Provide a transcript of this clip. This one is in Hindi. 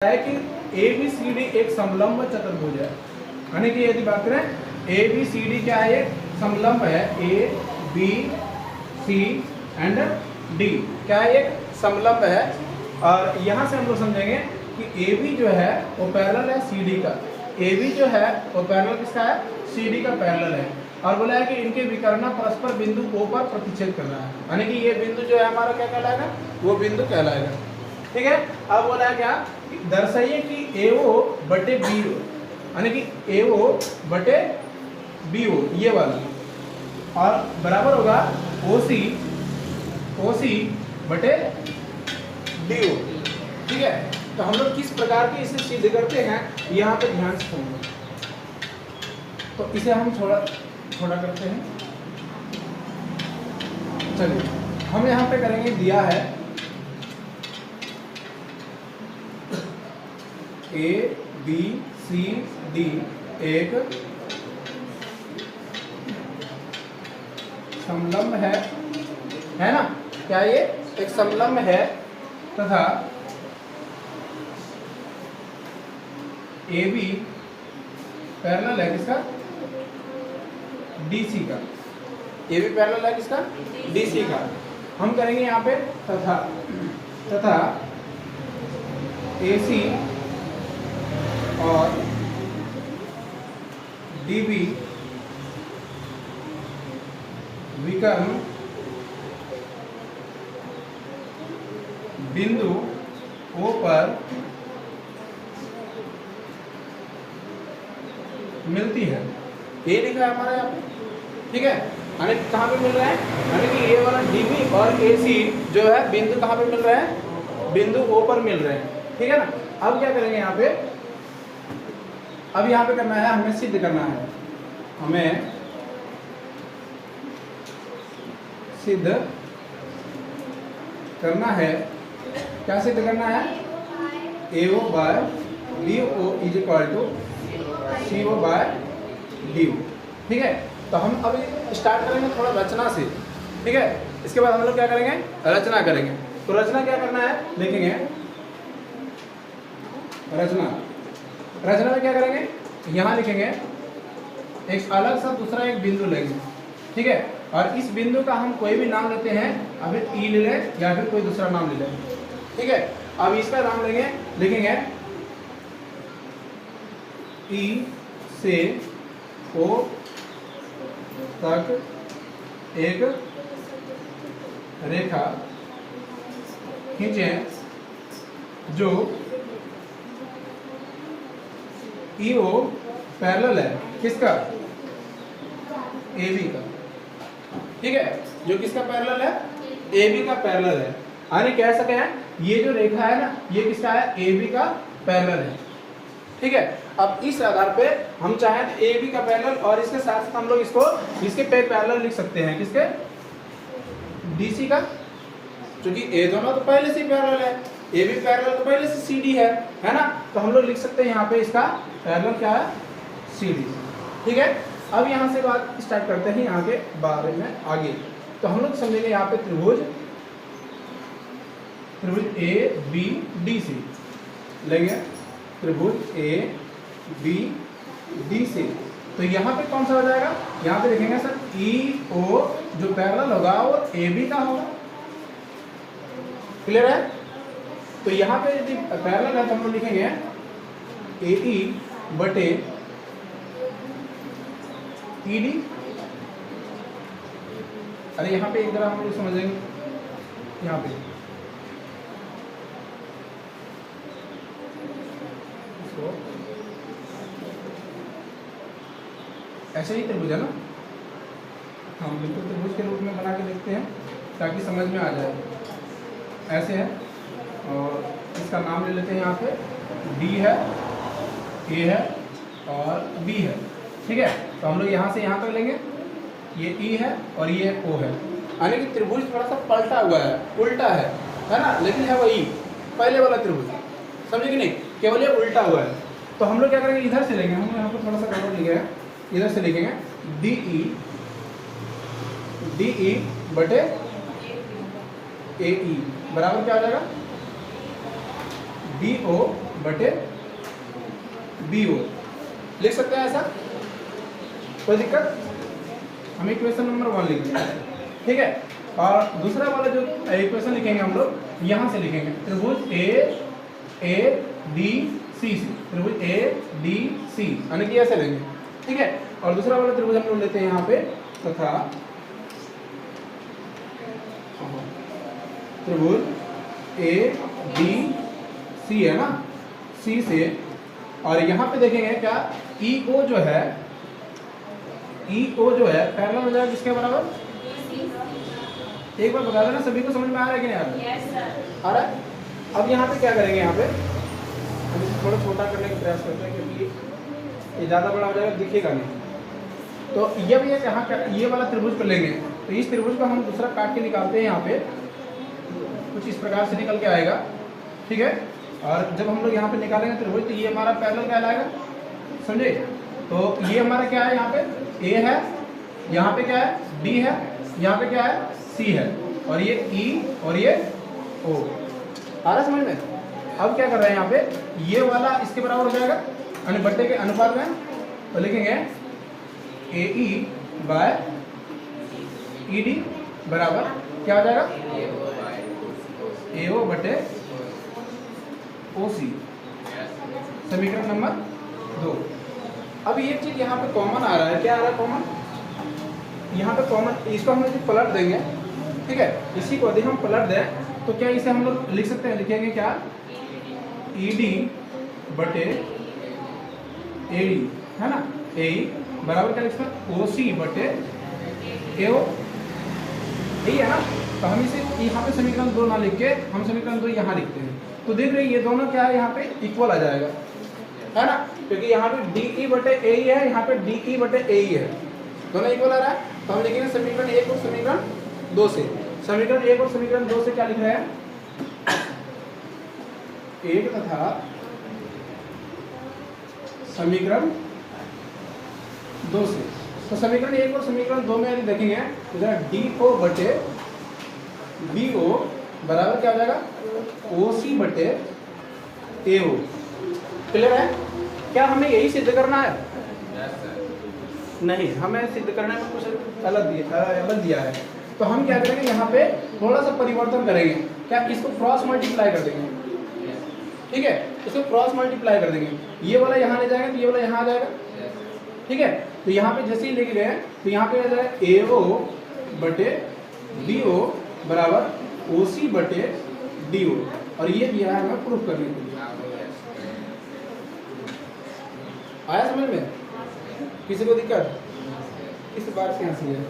है कि ए बी सी डी एक समलंब चतुर्भुज है। यानी कि यदि बात करें ए बी सी डी क्या है, समलंब है। A B C and D क्या है, एक समलंब है। और यहाँ से हम लोग समझेंगे कि ए बी जो है वो पैरेलल है सी डी का। ए बी जो है वो पैरेलल किसका है, सी डी का पैरेलल है। और बोला है कि इनके विकर्ण परस्पर बिंदु ओ पर प्रतिच्छेद करना है। यानी कि ये बिंदु जो है हमारा क्या कहलाएगा, वो बिंदु कहलाएगा। ठीक है। अब बोला है क्या, दर्शाइए कि ए ओ बटे बी ओ, यानी कि ए ओ बटे बी ओ ये वाला, और बराबर होगा ओ सी बटे डी ओ। ठीक है। तो हम लोग किस प्रकार के इसे सिद्ध करते हैं यहाँ पे ध्यान से सुनिए। तो इसे हम थोड़ा करते हैं। चलिए हम यहाँ पे करेंगे, दिया है ए बी सी डी एक समलंब है ना, क्या ये एक समलंब है, तथा ए बी पैरेलल है किसका, डी सी का। ए बी पैरेलल है किसका, डी सी का। हम करेंगे यहाँ पे तथा ए सी और डीबी विकर्ण बिंदु ओ पर मिलती है। ये लिखा है हमारा यहाँ पे। ठीक है। यानी कहाँ पे मिल रहा है, यानी कि ये वाला डीबी और ए सी जो है बिंदु कहाँ पे मिल रहा है, बिंदु ओ पर मिल रहे हैं। ठीक है ना। अब क्या करेंगे यहाँ पे, अब यहाँ पे करना है, हमें सिद्ध करना है, हमें सिद्ध करना है। क्या सिद्ध करना है, A O by B O is equal to C O by D O. ठीक है। तो हम अभी स्टार्ट करेंगे थोड़ा रचना से। ठीक है। इसके बाद हम लोग क्या करेंगे, रचना करेंगे। तो रचना क्या करना है, लिखेंगे रचना में क्या करेंगे, यहाँ लिखेंगे एक अलग सा दूसरा एक बिंदु लेंगे। ठीक है। और इस बिंदु का हम कोई भी नाम लेते हैं, अभी ई ले लें या फिर कोई दूसरा नाम ले लें। ठीक है। अब इसका नाम लेंगे, लिखेंगे ई से ओ तक एक रेखा खींचें जो ई ओ पैरेलल है किसका, ए बी का। ठीक है। जो किसका पैरेलल है, ए बी का पैरेलल है। यानी कह सके हैं ये जो रेखा है ना, ये किसका है, ए बी का पैरेलल है। ठीक है। अब इस आधार पे हम चाहें तो ए बी का पैरेलल और इसके साथ साथ हम लोग इसको इसके पे पैरेलल लिख सकते हैं, किसके, डी सी का, क्योंकि ए दोनों तो पहले से पैरेलल है, ए बी पैरेलल तो पहले से सी डी है ना। तो हम लोग लिख सकते हैं यहाँ पे इसका पैरेलल क्या है, सी डी। ठीक है। अब यहाँ से बात स्टार्ट करते हैं यहाँ के बारे में आगे। तो हम लोग समझेंगे यहाँ पे त्रिभुज ए बी डी सी लेंगे, त्रिभुज ए बी डी सी। तो यहाँ पे कौन सा हो जाएगा, यहाँ पे लिखेंगे सर ई ओ जो पैरेलल होगा वो ए बी का होगा। क्लियर है। तो यहाँ पे यदि पैरेलल है तो हम लोग लिखेंगे ए ई बटे ई डी। अरे यहाँ पे एक जरा हम लोग समझेंगे, यहाँ पे इसको ऐसे ही त्रिभुज है ना, हम बिल्कुल त्रिभुज के रूप में बना के देखते हैं ताकि समझ में आ जाए। ऐसे है और इसका नाम ले लेते हैं, यहाँ पे डी है, ए है और बी है। ठीक है। तो हम लोग यहाँ से यहाँ तक लेंगे, ये ई है और ये ओ है। यानी कि त्रिभुज थोड़ा सा पलटा हुआ है, उल्टा है ना, लेकिन है वो ई पहले वाला त्रिभुज, समझे कि नहीं, केवल ये उल्टा हुआ है। तो हम लोग क्या करेंगे, इधर से लेंगे, हम यहाँ पर थोड़ा सा गड़बड़ लिखे हैं, इधर से लिखेंगे डी ई बटे ए ई बराबर क्या हो जाएगा, डी ओ बटे BO लिख सकते हैं ऐसा, कोई दिक्कत? हम इक्वेशन नंबर 1 लिख देंगे, ठीक है। और दूसरा वाला जो इक्वेशन लिखेंगे हम लोग यहाँ से लिखेंगे, त्रिभुज ADC से, त्रिभुज ADC यानी कि ऐसे लेंगे, ठीक है। और दूसरा वाला त्रिभुज हम लोग लेते हैं यहाँ पे, तथा त्रिभुज ADC है ना, C से, और यहाँ पे देखेंगे क्या EO जो है, EO जो है पैरेलल हो जाएगा किसके बराबर? एक बार बता देना, सभी को समझ में आ रहा है कि नहीं आ रहा है? Yes sir. आ रहा है। अब यहाँ पे क्या करेंगे, यहाँ पे हम इसे थोड़ा छोटा करने का प्रयास करते हैं क्योंकि ये ज़्यादा बड़ा हो जाएगा, दिखेगा नहीं। तो ये भी यहाँ का ये वाला त्रिभुज को लेंगे, तो इस त्रिभुज को हम दूसरा काट के निकालते हैं, यहाँ पे कुछ इस प्रकार से निकल के आएगा, ठीक है। और जब हम लोग यहाँ पे निकालेंगे त्रिभुज तो ये हमारा पैरेलल कहलाएगा, समझे। तो ये हमारा क्या है, यहाँ पे A है, यहाँ पे क्या है D है, यहाँ पे क्या है C है, और ये E और ये O। आ रहा समझ में? अब क्या कर रहे हैं यहाँ पे, ये वाला इसके बराबर हो जाएगा यानी बट्टे के अनुपात में, तो लिखेंगे AE बाय ED बराबर क्या हो जाएगा, AO बटे OC, समीकरण नंबर 2। अब ये चीज यहाँ पे कॉमन आ रहा है, क्या आ रहा है कॉमन, यहाँ पे कॉमन, इसको हम यदि पलट देंगे, ठीक है, इसी को यदि हम पलट दें तो क्या इसे हम लोग लिख सकते हैं, लिखेंगे क्या ED बटे AD है ना, AE बराबर क्या लिख सकते हैं OC बटे AO, यही है ना। तो हम इसे यहाँ पे समीकरण 2 ना लिख के हम समीकरण 2 यहाँ लिखते हैं, तो देख रहे ये दोनों क्या है, यहाँ पे इक्वल आ जाएगा, है ना, क्योंकि यहाँ पे DE बटे AE है, यहाँ पे DE बटे AE है, दोनों इक्वल आ रहा है। तो हम लिखेंगे समीकरण 1 और समीकरण 2 से, समीकरण 1 और समीकरण 2 से क्या लिख रहे हैं, 1 तथा समीकरण 2 से। तो समीकरण 1 और समीकरण 2 में यदि देखेंगे तो जरा DO बटे BO बराबर क्या हो जाएगा OC बटे AO। क्लियर है? क्या हमें यही सिद्ध करना है? नहीं, हमें सिद्ध करने में कुछ अलग दिया है। तो हम क्या करेंगे, यहाँ पे थोड़ा सा परिवर्तन करेंगे, क्या इसको क्रॉस मल्टीप्लाई कर देंगे, ठीक है, इसको क्रॉस मल्टीप्लाई कर देंगे, ये वाला यहाँ ले जाएगा तो ये वाला यहाँ आ जाएगा, ठीक है। तो यहाँ पे जैसे ही लेके गए तो यहाँ पे आ जाएगा AO बटे BO बराबर OC बटे DO, और ये दिया है हमें प्रूफ करने के लिए। आया समझ में? किसी को दिक्कत? किस बात से हंसी है?